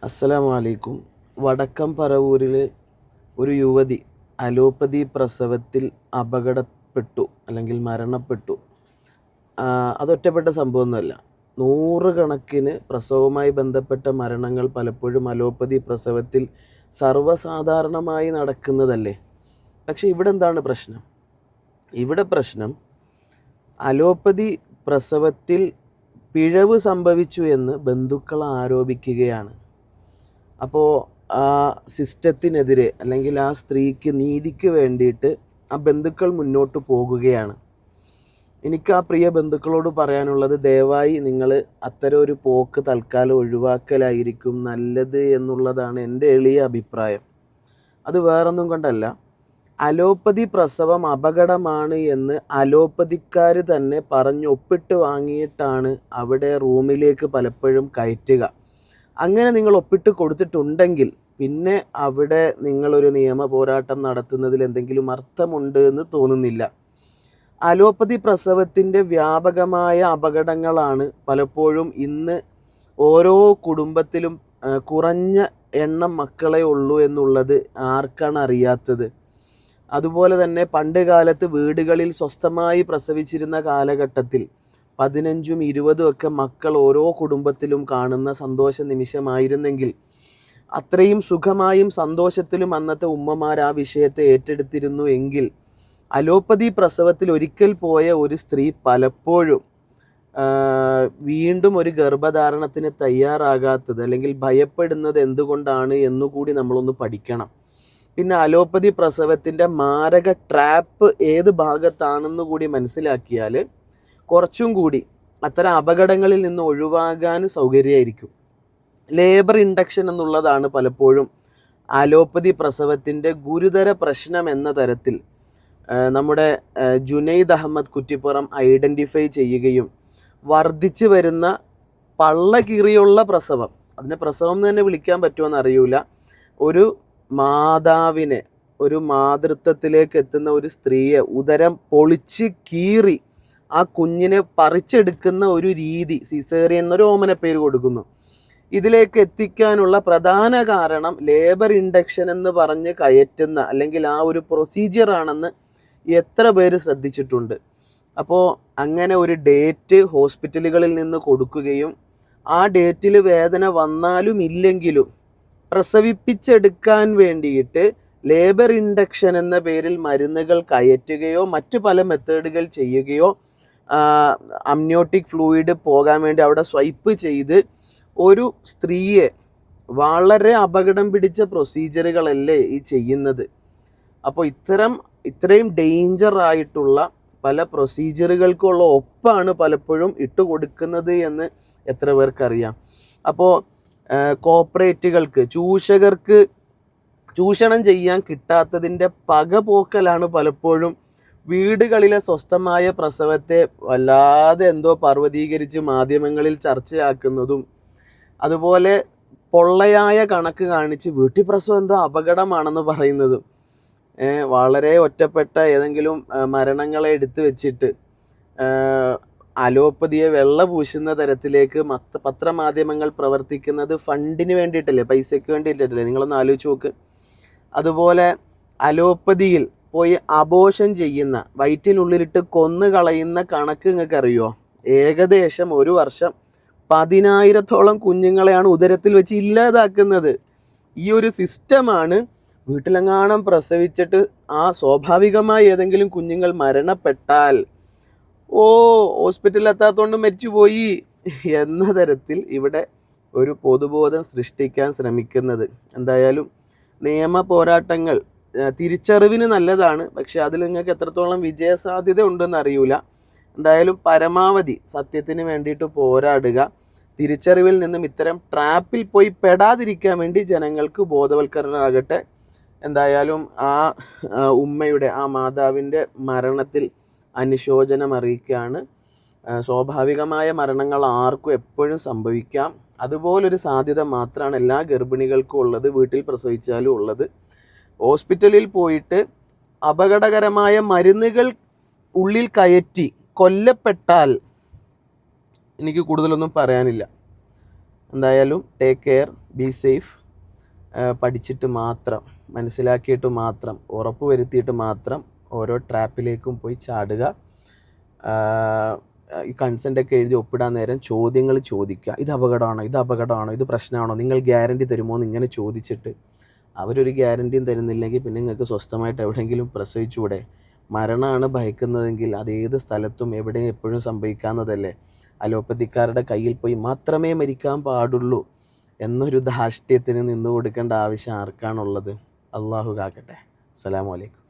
അസ്സലാമു അലൈക്കും. വടക്കം പറവൂരിൽ ഒരു യുവതി അലോപ്പതി പ്രസവത്തിൽ അപകടപ്പെട്ടു അല്ലെങ്കിൽ മരണപ്പെട്ടു. അതൊറ്റപ്പെട്ട സംഭവമൊന്നുമല്ല. നൂറുകണക്കിന് പ്രസവവുമായി ബന്ധപ്പെട്ട മരണങ്ങൾ പലപ്പോഴും അലോപ്പതി പ്രസവത്തിൽ സർവ്വസാധാരണമായി നടക്കുന്നതല്ലേ. പക്ഷേ ഇവിടെ എന്താണ് പ്രശ്നം? ഇവിടെ പ്രശ്നം അലോപ്പതി പ്രസവത്തിൽ പിഴവ് സംഭവിച്ചു എന്ന് ബന്ധുക്കൾ ആരോപിക്കുകയാണ്. അപ്പോൾ ആ സിസ്റ്റത്തിനെതിരെ അല്ലെങ്കിൽ ആ സ്ത്രീക്ക് നീതിക്ക് വേണ്ടിയിട്ട് ആ ബന്ധുക്കൾ മുന്നോട്ട് പോകുകയാണ്. എനിക്ക് ആ പ്രിയ ബന്ധുക്കളോട് പറയാനുള്ളത്, ദയവായി നിങ്ങൾ അത്തരം ഒരു പോക്ക് തൽക്കാലം ഒഴിവാക്കലായിരിക്കും നല്ലത് എന്നുള്ളതാണ് എൻ്റെ എളിയ അഭിപ്രായം. അത് വേറൊന്നും കൊണ്ടല്ല, അലോപ്പതി പ്രസവം അപകടമാണ് എന്ന് അലോപ്പതിക്കാർ തന്നെ പറഞ്ഞ് ഒപ്പിട്ട് വാങ്ങിയിട്ടാണ് അവിടെ റൂമിലേക്ക് പലപ്പോഴും കയറ്റുക. അങ്ങനെ നിങ്ങൾ ഒപ്പിട്ട് കൊടുത്തിട്ടുണ്ടെങ്കിൽ പിന്നെ അവിടെ നിങ്ങളൊരു നിയമ പോരാട്ടം നടത്തുന്നതിൽ എന്തെങ്കിലും അർത്ഥമുണ്ട് എന്ന് തോന്നുന്നില്ല. അലോപ്പതി പ്രസവത്തിൻ്റെ വ്യാപകമായ അപകടങ്ങളാണ് പലപ്പോഴും ഇന്ന് ഓരോ കുടുംബത്തിലും കുറഞ്ഞ എണ്ണം മക്കളെ ഉള്ളൂ എന്നുള്ളത് ആർക്കാണ് അറിയാത്തത്. അതുപോലെ തന്നെ പണ്ട് കാലത്ത് വീടുകളിൽ സ്വസ്ഥമായി പ്രസവിച്ചിരുന്ന കാലഘട്ടത്തിൽ 15ഉം 20ഉം ഒക്കെ മക്കൾ ഓരോ കുടുംബത്തിലും കാണുന്ന സന്തോഷ നിമിഷമായിരുന്നെങ്കിൽ അത്രയും സുഖമായും സന്തോഷത്തിലും അന്നത്തെ ഉമ്മമാർ ആ വിഷയത്തെ ഏറ്റെടുത്തിരുന്നു എങ്കിൽ അലോപ്പതി പ്രസവത്തിൽ ഒരിക്കൽ പോയ ഒരു സ്ത്രീ പലപ്പോഴും വീണ്ടും ഒരു ഗർഭധാരണത്തിന് തയ്യാറാകാത്തത് അല്ലെങ്കിൽ ഭയപ്പെടുന്നത് എന്തുകൊണ്ടാണ് എന്നുകൂടി നമ്മളൊന്ന് പഠിക്കണം. പിന്നെ അലോപ്പതി പ്രസവത്തിൻ്റെ മാരക ട്രാപ്പ് ഏത് ഭാഗത്താണെന്ന് കൂടി മനസ്സിലാക്കിയാൽ കുറച്ചും കൂടി അത്തരം അപകടങ്ങളിൽ നിന്ന് ഒഴിവാകാൻ സൗകര്യമായിരിക്കും. ലേബർ ഇൻഡക്ഷൻ എന്നുള്ളതാണ് പലപ്പോഴും അലോപ്പതി പ്രസവത്തിൻ്റെ ഗുരുതര പ്രശ്നം എന്ന തരത്തിൽ നമ്മുടെ ജുനൈദ് അഹമ്മദ് കുറ്റിപ്പുറം ഐഡൻറ്റിഫൈ ചെയ്യുകയും വർദ്ധിച്ചു വരുന്ന പള്ള കീറിയുള്ള പ്രസവം, അതിനെ പ്രസവം എന്ന് തന്നെ വിളിക്കാൻ പറ്റുമോ എന്നറിയില്ല, ഒരു മാതാവിനെ ഒരു മാതൃത്വത്തിലേക്ക് എത്തുന്ന ഒരു സ്ത്രീയെ ഉദരം പൊളിച്ച് കീറി ആ കുഞ്ഞിനെ പറിച്ചെടുക്കുന്ന ഒരു രീതി, സിസേറിയൻ എന്നൊരു ഓമന പേര് കൊടുക്കുന്നു, ഇതിലേക്ക് എത്തിക്കാനുള്ള പ്രധാന കാരണം ലേബർ ഇൻഡക്ഷൻ എന്ന് പറഞ്ഞ് കയറ്റുന്ന അല്ലെങ്കിൽ ആ ഒരു പ്രൊസീജിയർ ആണെന്ന് എത്ര പേര് ശ്രദ്ധിച്ചിട്ടുണ്ട്? അപ്പോൾ അങ്ങനെ ഒരു ഡേറ്റ് ഹോസ്പിറ്റലുകളിൽ നിന്ന് കൊടുക്കുകയും ആ ഡേറ്റിൽ വേദന വന്നാലും ഇല്ലെങ്കിലും പ്രസവിപ്പിച്ചെടുക്കാൻ വേണ്ടിയിട്ട് ലേബർ ഇൻഡക്ഷൻ എന്ന പേരിൽ മരുന്നുകൾ കയറ്റുകയോ മറ്റു പല മെത്തേഡുകൾ ചെയ്യുകയോ അമ്നിയോട്ടിക് ഫ്ലൂയിഡ് പോകാൻ വേണ്ടി അവിടെ സ്വൈപ്പ് ചെയ്ത് ഒരു സ്ത്രീയെ വളരെ അപകടം പിടിച്ച പ്രൊസീജിയറുകളല്ലേ ഈ ചെയ്യുന്നത്. അപ്പോൾ ഇത്രയും ഡേഞ്ചർ ആയിട്ടുള്ള പല പ്രൊസീജിയറുകൾക്കുള്ള ഒപ്പാണ് പലപ്പോഴും ഇട്ടുകൊടുക്കുന്നത് എന്ന് എത്ര പേർക്കറിയാം. അപ്പോൾ കോർപ്പറേറ്റുകൾക്ക്, ചൂഷകർക്ക് ചൂഷണം ചെയ്യാൻ കിട്ടാത്തതിൻ്റെ പക പോക്കലാണ് പലപ്പോഴും വീടുകളിലെ സ്വസ്ഥമായ പ്രസവത്തെ വല്ലാതെ എന്തോ പർവ്വതീകരിച്ച് മാധ്യമങ്ങളിൽ ചർച്ചയാക്കുന്നതും അതുപോലെ പൊള്ളയായ കണക്ക് കാണിച്ച് വീട്ടിൽ പ്രസവം എന്തോ അപകടമാണെന്ന് പറയുന്നതും വളരെ ഒറ്റപ്പെട്ട ഏതെങ്കിലും മരണങ്ങളെ എടുത്തു വെച്ചിട്ട് അലോപ്പതിയെ വെള്ള പൂശുന്ന തരത്തിലേക്ക് പത്രമാധ്യമങ്ങൾ പ്രവർത്തിക്കുന്നത് ഫണ്ടിന് വേണ്ടിയിട്ടല്ലേ, പൈസയ്ക്ക് വേണ്ടിയിട്ടല്ലേ? നിങ്ങളൊന്ന് ആലോചിച്ച് നോക്ക്. അതുപോലെ അലോപ്പതിയിൽ പോയി അബോർഷൻ ചെയ്യുന്ന, വയറ്റിനുള്ളിലിട്ട് കൊന്നു കളയുന്ന കണക്ക് നിങ്ങൾക്ക് അറിയുമോ? ഏകദേശം ഒരു വർഷം 10,000-ഓളം കുഞ്ഞുങ്ങളെയാണ് ഉദരത്തിൽ വെച്ച് ഇല്ലാതാക്കുന്നത്. ഈ ഒരു സിസ്റ്റമാണ് വീട്ടിലെങ്ങാനും പ്രസവിച്ചിട്ട് ആ സ്വാഭാവികമായി ഏതെങ്കിലും കുഞ്ഞുങ്ങൾ മരണപ്പെട്ടാൽ ഹോസ്പിറ്റലിൽ എത്താത്തതുകൊണ്ട് മരിച്ചുപോയി എന്ന തരത്തിൽ ഇവിടെ ഒരു പൊതുബോധം സൃഷ്ടിക്കാൻ ശ്രമിക്കുന്നത്. എന്തായാലും നിയമ പോരാട്ടങ്ങൾ തിരിച്ചറിവിന് നല്ലതാണ്, പക്ഷെ അതിൽ നിങ്ങൾക്ക് എത്രത്തോളം വിജയസാധ്യത ഉണ്ടെന്ന് അറിയില്ല. എന്തായാലും പരമാവധി സത്യത്തിന് വേണ്ടിയിട്ട് പോരാടുക. തിരിച്ചറിവിൽ നിന്നും ഇത്തരം ട്രാപ്പിൽ പോയി പെടാതിരിക്കാൻ വേണ്ടി ജനങ്ങൾക്ക് ബോധവൽക്കരണമാകട്ടെ. എന്തായാലും ആ ഉമ്മയുടെ, ആ മാതാവിൻ്റെ മരണത്തിൽ അനുശോചനം അറിയിക്കുകയാണ്. സ്വാഭാവികമായ മരണങ്ങൾ ആർക്കും എപ്പോഴും സംഭവിക്കാം. അതുപോലൊരു സാധ്യത മാത്രമാണ് എല്ലാ ഗർഭിണികൾക്കും ഉള്ളത്, വീട്ടിൽ പ്രസവിച്ചാലും ഉള്ളത്. ഹോസ്പിറ്റലിൽ പോയിട്ട് അപകടകരമായ മരുന്നുകൾ ഉള്ളിൽ കയറ്റി കൊല്ലപ്പെട്ടാൽ എനിക്ക് കൂടുതലൊന്നും പറയാനില്ല. എന്തായാലും ടേക്ക് കെയർ. Be safe. പഠിച്ചിട്ട് മാത്രം, മനസ്സിലാക്കിയിട്ട് മാത്രം, ഉറപ്പ് വരുത്തിയിട്ട് മാത്രം ഓരോ ട്രാപ്പിലേക്കും പോയി ചാടുക. ഈ കൺസെൻ്റൊക്കെ എഴുതി ഒപ്പിടാൻ നേരം ചോദ്യങ്ങൾ ചോദിക്കുക. ഇത് അപകടമാണോ, ഇത് പ്രശ്നമാണോ, നിങ്ങൾ ഗ്യാരണ്ടി തരുമോ എന്ന് ഇങ്ങനെ ചോദിച്ചിട്ട് അവരൊരു ഗ്യാരണ്ടിയും തരുന്നില്ലെങ്കിൽ പിന്നെ നിങ്ങൾക്ക് സ്വസ്ഥമായിട്ട് എവിടെയെങ്കിലും പ്രസവിച്ചുകൂടെ? മരണമാണ് ഭയക്കുന്നതെങ്കിൽ അത് ഏത് സ്ഥലത്തും എവിടെയും എപ്പോഴും സംഭവിക്കാവുന്നതല്ലേ. അലോപ്പതിക്കാരുടെ കയ്യിൽ പോയി മാത്രമേ മരിക്കാൻ പാടുള്ളൂ എന്നൊരു ധാർഷ്ട്യത്തിന് നിന്നു കൊടുക്കേണ്ട ആവശ്യം ആർക്കാണുള്ളത്? അള്ളാഹു കാക്കട്ടെ. അസ്സലാമു അലൈക്കും.